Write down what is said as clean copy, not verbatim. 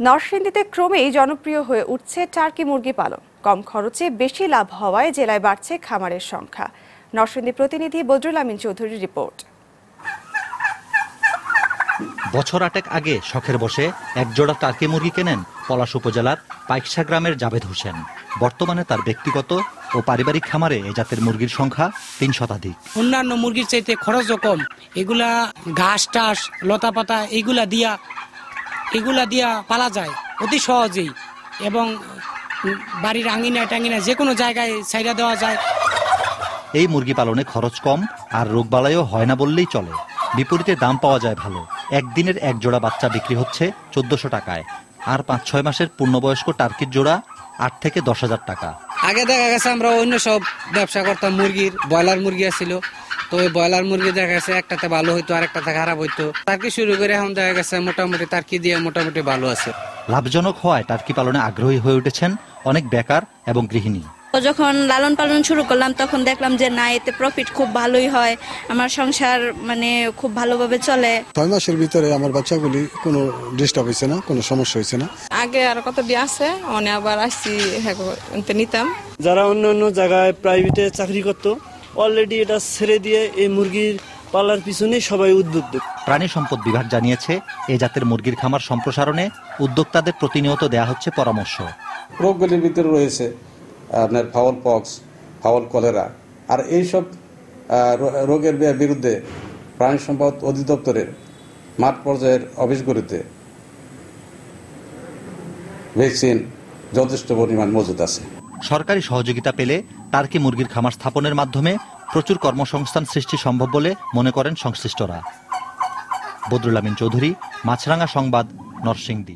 নরসিংদীতে ক্রমেই জনপ্রিয় হয়ে উঠছে টার্কি মুরগি পালন। কম খরচে বেশি লাভ হওয়ায় জেলায় বাড়ছে খামারের সংখ্যা। নরসিংদী প্রতিনিধি বদরুল আমিন চৌধুরীর রিপোর্ট। বছর 8 আগে শখের বসে একজোড়া টার্কি মুরগি কেনেন পলাশ উপজেলার পাইকশা গ্রামের জাভেদ হোসেন। বর্তমানে তার ব্যক্তিগত ও পারিবারিক খামারে এ জাতের মুরগির সংখ্যা 3 শতাধিক। অন্যান্য মুরগির চাইতে খরচও কম। এগুলা ঘাস টাস লতা পাতা এগুলা দিয়া পালা যায় অতি সহজেই, এবং বাড়ির আঙিনায় টাঙিনায় যে কোনো জায়গায় ছাইড়া দেওয়া যায়। এই মুরগি পালনে খরচ কম আর রোগবালাইও হয় না বললেই চলে। বিপরীতে দাম পাওয়া যায় ভালো। একদিনের এক জোড়া বাচ্চা বিক্রি হচ্ছে 1400 টাকায়, আর 5-6 মাসের পূর্ণবয়স্ক টার্কির জোড়া 8 থেকে 10,000 টাকা। আগে দেখা গেছে আমরা অন্য সব ব্যবসা করতাম, মুরগির ব্রয়লার মুরগি ছিল, তো ওই ব্রয়লার মুরগি দেখা গেছে একটাতে ভালো হইতো আর একটাতে খারাপ হইতো। টার্কি শুরু করে এখন দেখা গেছে মোটামুটি টার্কি দিয়ে মোটামুটি ভালো আছে। লাভজনক হওয়ায় টার্কি পালনে আগ্রহী হয়ে উঠেছেন অনেক বেকার এবং গৃহিণী। যখন লালন পালন শুরু করলাম তখন দেখলাম যে না, এতে প্রফিট খুব ভালোই হয়, আমার সংসার খুব ভালোভাবে চলে। 6 মাসের ভিতরে আমার বাচ্চাগুলি কোনো ডিস্টার্ব হয়েছে না, কোনো সমস্যা হয়েছে না। আগে আর কত দিয়ে আছে অনেক আবার আসছি নিতাম। যারা অন্য অন্য জায়গায় প্রাইভেটে চাকরি করতো অলরেডি এটা ছেড়ে দিয়ে এই মুরগির পালার পিছনে সবাই উদ্বুদ্ধ। প্রাণী সম্পদ বিভাগ জানিয়েছে এ জাতের মুরগির খামার সম্প্রসারণে উদ্যোক্তাদের প্রতিনিয়ত দেয়া হচ্ছে পরামর্শ। রোগগুলির ভিতরে রয়েছে আপনার ফাউল পক্স, ফাউল কলেরা, আর এইসব রোগের বিরুদ্ধে প্রাণী সম্পদ অধিদপ্তরের মাঠ পর্যায়ের অফিসগুলিতে ভ্যাকসিন যথেষ্ট পরিমাণ মজুদ আছে। সরকারি সহযোগিতা পেলে টার্কি মুরগির খামার স্থাপনের মাধ্যমে প্রচুর কর্মসংস্থান সৃষ্টি সম্ভব বলে মনে করেন সংশ্লিষ্টরা। বদরুল আমিন চৌধুরী, মাছরাঙা সংবাদ, নরসিংদী।